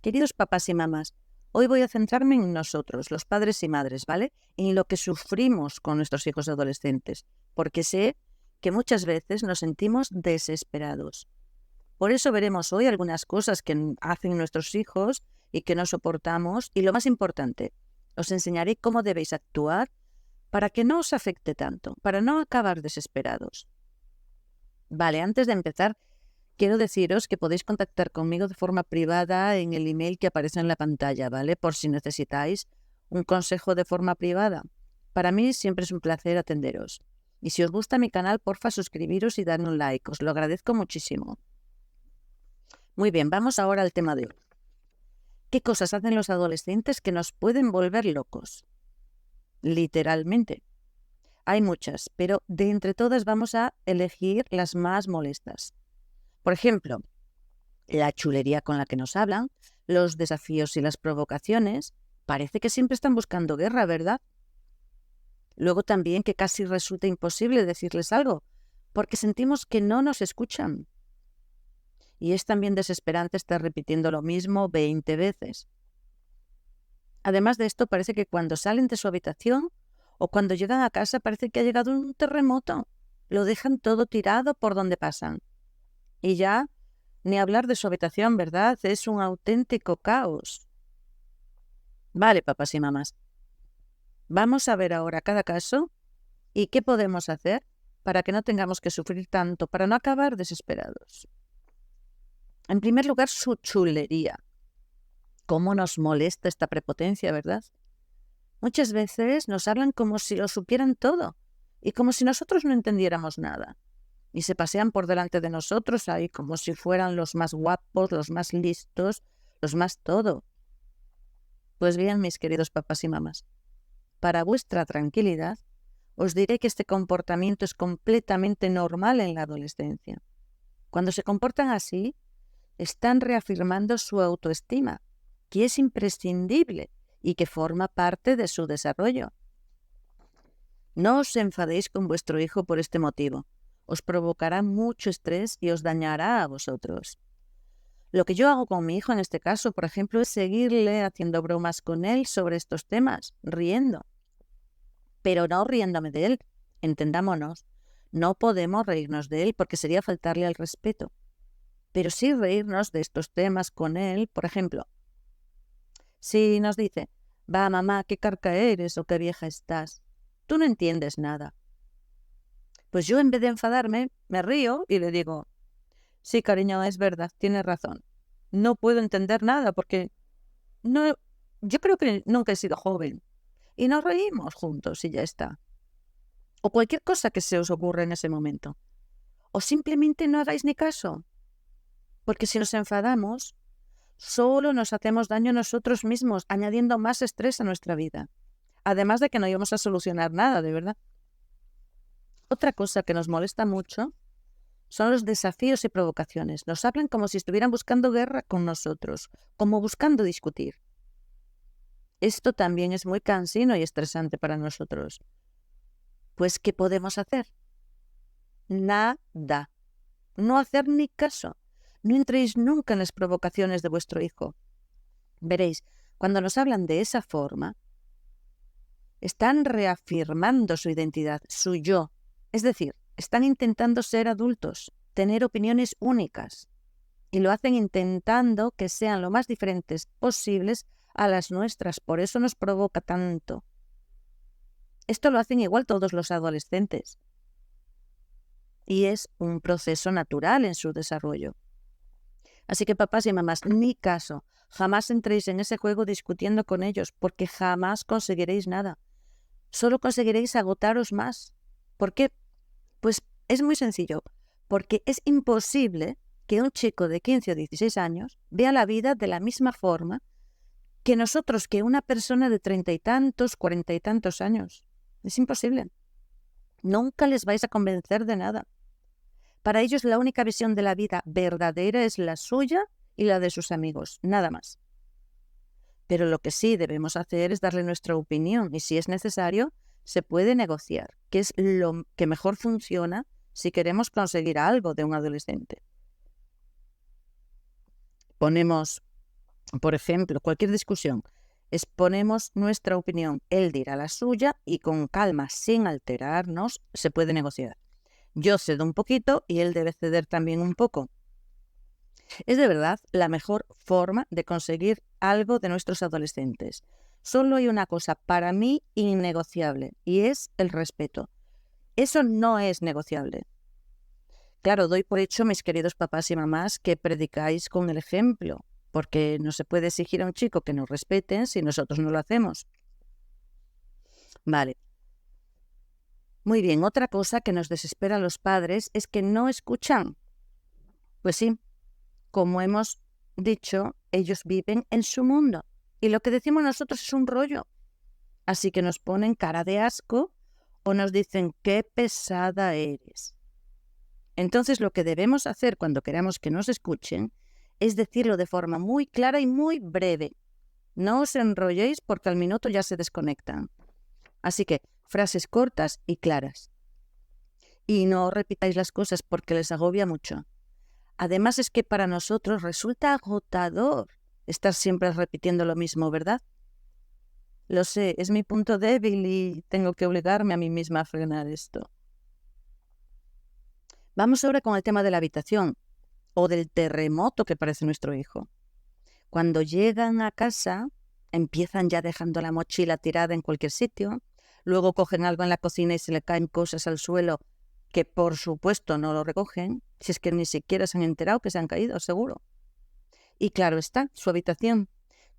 Queridos papás y mamás, hoy voy a centrarme en nosotros, los padres y madres, ¿vale? En lo que sufrimos con nuestros hijos adolescentes, porque sé que muchas veces nos sentimos desesperados. Por eso veremos hoy algunas cosas que hacen nuestros hijos y que no soportamos, y lo más importante, os enseñaré cómo debéis actuar para que no os afecte tanto, para no acabar desesperados. Vale, antes de empezar, quiero deciros que podéis contactar conmigo de forma privada en el email que aparece en la pantalla, ¿vale? Por si necesitáis un consejo de forma privada. Para mí siempre es un placer atenderos. Y si os gusta mi canal, porfa, suscribiros y darme un like. Os lo agradezco muchísimo. Muy bien, vamos ahora al tema de hoy. ¿Qué cosas hacen los adolescentes que nos pueden volver locos? Literalmente. Hay muchas, pero de entre todas vamos a elegir las más molestas. Por ejemplo, la chulería con la que nos hablan, los desafíos y las provocaciones, parece que siempre están buscando guerra, ¿verdad? Luego también que casi resulta imposible decirles algo, porque sentimos que no nos escuchan. Y es también desesperante estar repitiendo lo mismo 20 veces. Además de esto, parece que cuando salen de su habitación o cuando llegan a casa parece que ha llegado un terremoto. Lo dejan todo tirado por donde pasan. Y ya, ni hablar de su habitación, ¿verdad? Es un auténtico caos. Vale, papás y mamás. Vamos a ver ahora cada caso y qué podemos hacer para que no tengamos que sufrir tanto, para no acabar desesperados. En primer lugar, su chulería. ¿Cómo nos molesta esta prepotencia, verdad? Muchas veces nos hablan como si lo supieran todo y como si nosotros no entendiéramos nada. Y se pasean por delante de nosotros ahí como si fueran los más guapos, los más listos, los más todo. Pues bien, mis queridos papás y mamás, para vuestra tranquilidad, os diré que este comportamiento es completamente normal en la adolescencia. Cuando se comportan así, están reafirmando su autoestima, que es imprescindible y que forma parte de su desarrollo. No os enfadéis con vuestro hijo por este motivo. Os provocará mucho estrés y os dañará a vosotros. Lo que yo hago con mi hijo en este caso, por ejemplo, es seguirle haciendo bromas con él sobre estos temas, riendo. Pero no riéndome de él, entendámonos. No podemos reírnos de él porque sería faltarle al respeto. Pero sí reírnos de estos temas con él, por ejemplo. Si nos dice, va mamá, qué carca eres o qué vieja estás, tú no entiendes nada. Pues yo en vez de enfadarme, me río y le digo, sí, cariño, es verdad, tienes razón. No puedo entender nada porque no, yo creo que nunca he sido joven. Y nos reímos juntos y ya está. O cualquier cosa que se os ocurra en ese momento. O simplemente no hagáis ni caso. Porque si nos enfadamos, solo nos hacemos daño a nosotros mismos, añadiendo más estrés a nuestra vida. Además de que no íbamos a solucionar nada, de verdad. Otra cosa que nos molesta mucho son los desafíos y provocaciones. Nos hablan como si estuvieran buscando guerra con nosotros, como buscando discutir. Esto también es muy cansino y estresante para nosotros. Pues, ¿qué podemos hacer? Nada. No hacer ni caso. No entréis nunca en las provocaciones de vuestro hijo. Veréis, cuando nos hablan de esa forma, están reafirmando su identidad, su yo. Es decir, están intentando ser adultos, tener opiniones únicas. Y lo hacen intentando que sean lo más diferentes posibles a las nuestras. Por eso nos provoca tanto. Esto lo hacen igual todos los adolescentes. Y es un proceso natural en su desarrollo. Así que papás y mamás, ni caso. Jamás entréis en ese juego discutiendo con ellos, porque jamás conseguiréis nada. Solo conseguiréis agotaros más. ¿Por qué? Pues es muy sencillo. Porque es imposible que un chico de 15 o 16 años vea la vida de la misma forma que nosotros, que una persona de 30 y tantos, 40 y tantos años. Es imposible. Nunca les vais a convencer de nada. Para ellos la única visión de la vida verdadera es la suya y la de sus amigos, nada más. Pero lo que sí debemos hacer es darle nuestra opinión y si es necesario, se puede negociar, que es lo que mejor funciona si queremos conseguir algo de un adolescente. Ponemos Por ejemplo, cualquier discusión, exponemos nuestra opinión, él dirá la suya y con calma, sin alterarnos, se puede negociar. Yo cedo un poquito y él debe ceder también un poco. Es de verdad la mejor forma de conseguir algo de nuestros adolescentes. Solo hay una cosa para mí innegociable y es el respeto. Eso no es negociable. Claro, doy por hecho, mis queridos papás y mamás, que predicáis con el ejemplo, porque no se puede exigir a un chico que nos respeten si nosotros no lo hacemos. Vale. Muy bien, otra cosa que nos desespera a los padres es que no escuchan. Pues sí, como hemos dicho, ellos viven en su mundo y lo que decimos nosotros es un rollo. Así que nos ponen cara de asco o nos dicen qué pesada eres. Entonces lo que debemos hacer cuando queramos que nos escuchen es decirlo de forma muy clara y muy breve. No os enrolléis porque al minuto ya se desconectan. Así que frases cortas y claras. Y no repitáis las cosas porque les agobia mucho. Además es que para nosotros resulta agotador estar siempre repitiendo lo mismo, ¿verdad? Lo sé, es mi punto débil y tengo que obligarme a mí misma a frenar esto. Vamos ahora con el tema de la habitación o del terremoto que parece nuestro hijo. Cuando llegan a casa, empiezan ya dejando la mochila tirada en cualquier sitio, luego cogen algo en la cocina y se le caen cosas al suelo que por supuesto no lo recogen, si es que ni siquiera se han enterado que se han caído, seguro. Y claro está, su habitación,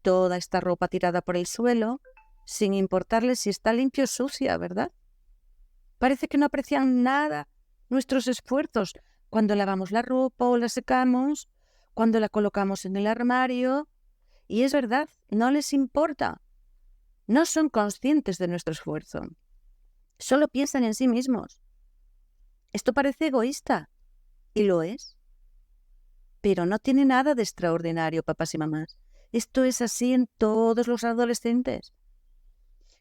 toda esta ropa tirada por el suelo, sin importarles si está limpio o sucia, ¿verdad? Parece que no aprecian nada nuestros esfuerzos cuando lavamos la ropa o la secamos, cuando la colocamos en el armario. Y es verdad, no les importa. No son conscientes de nuestro esfuerzo. Solo piensan en sí mismos. Esto parece egoísta, y lo es. Pero no tiene nada de extraordinario, papás y mamás. Esto es así en todos los adolescentes.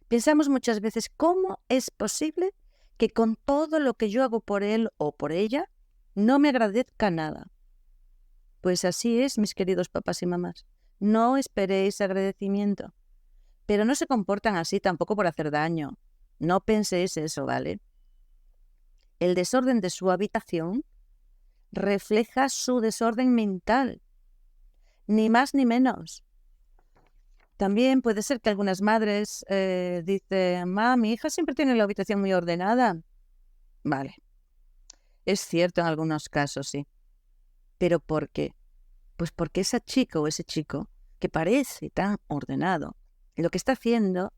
Pensamos muchas veces, ¿cómo es posible que con todo lo que yo hago por él o por ella, no me agradezca nada? Pues así es, mis queridos papás y mamás. No esperéis agradecimiento. Pero no se comportan así tampoco por hacer daño. No penséis eso, ¿vale? El desorden de su habitación refleja su desorden mental, ni más ni menos. También puede ser que algunas madres dicen, mi hija siempre tiene la habitación muy ordenada. Vale, es cierto en algunos casos, sí. ¿Pero por qué? Pues porque esa chica o ese chico, que parece tan ordenado, lo que está haciendo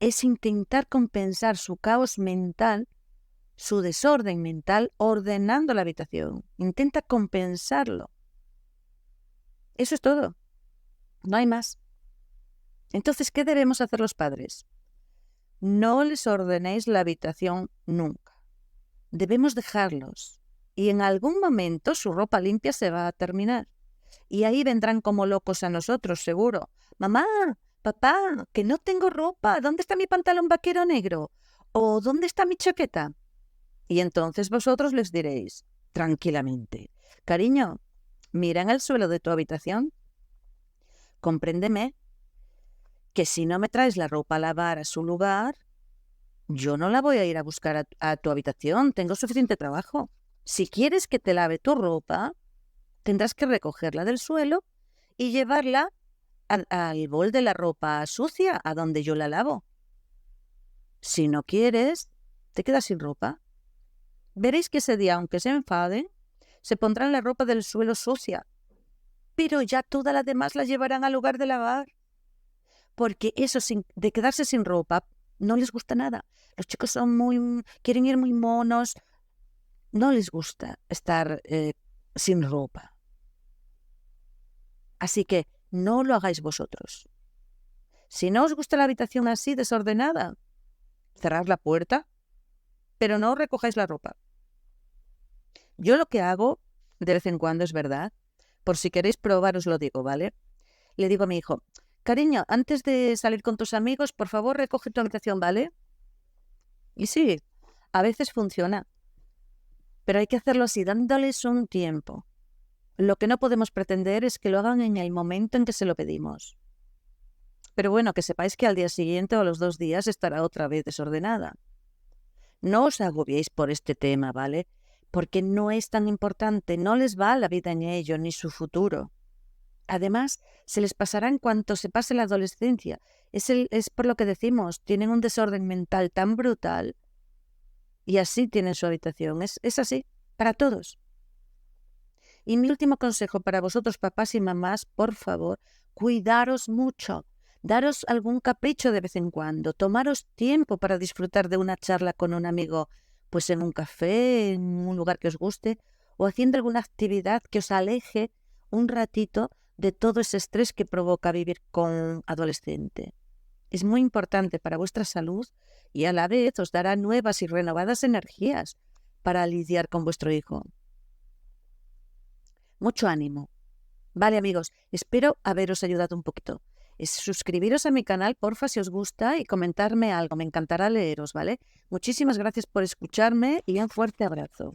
es intentar compensar su caos mental, su desorden mental, ordenando la habitación. Intenta compensarlo. Eso es todo. No hay más. Entonces, ¿qué debemos hacer los padres? No les ordenéis la habitación nunca. Debemos dejarlos. Y en algún momento su ropa limpia se va a terminar. Y ahí vendrán como locos a nosotros, seguro. Mamá, papá, que no tengo ropa. ¿Dónde está mi pantalón vaquero negro? ¿O dónde está mi chaqueta? Y entonces vosotros les diréis, tranquilamente, cariño, mira en el suelo de tu habitación. Compréndeme que si no me traes la ropa a lavar a su lugar, yo no la voy a ir a buscar a tu habitación. Tengo suficiente trabajo. Si quieres que te lave tu ropa, tendrás que recogerla del suelo y llevarla al bol de la ropa sucia, a donde yo la lavo. Si no quieres, te quedas sin ropa. Veréis que ese día, aunque se enfaden, se pondrán la ropa del suelo sucia, pero ya toda la demás la llevarán al lugar de lavar. Porque eso de quedarse sin ropa no les gusta nada. Los chicos quieren ir muy monos. No les gusta estar sin ropa. Así que no lo hagáis vosotros. Si no os gusta la habitación así desordenada, cerrad la puerta, pero no recojáis la ropa. Yo lo que hago de vez en cuando, es verdad, por si queréis probar os lo digo, ¿vale? Le digo a mi hijo, cariño, antes de salir con tus amigos, por favor recoge tu habitación, ¿vale? Y sí, a veces funciona, pero hay que hacerlo así, dándoles un tiempo. Lo que no podemos pretender es que lo hagan en el momento en que se lo pedimos. Pero bueno, que sepáis que al día siguiente o a los 2 días estará otra vez desordenada. No os agobiéis por este tema, ¿vale? Porque no es tan importante, no les va la vida en ello, ni su futuro. Además, se les pasará en cuanto se pase la adolescencia. Es por lo que decimos, tienen un desorden mental tan brutal y así tienen su habitación. Es así, para todos. Y mi último consejo para vosotros, papás y mamás, por favor, cuidaros mucho. Daros algún capricho de vez en cuando. Tomaros tiempo para disfrutar de una charla con un amigo, pues en un café, en un lugar que os guste, o haciendo alguna actividad que os aleje un ratito de todo ese estrés que provoca vivir con un adolescente. Es muy importante para vuestra salud y a la vez os dará nuevas y renovadas energías para lidiar con vuestro hijo. Mucho ánimo. Vale, amigos, espero haberos ayudado un poquito. Suscribiros a mi canal, porfa, si os gusta, y comentarme algo. Me encantará leeros, ¿vale? Muchísimas gracias por escucharme y un fuerte abrazo.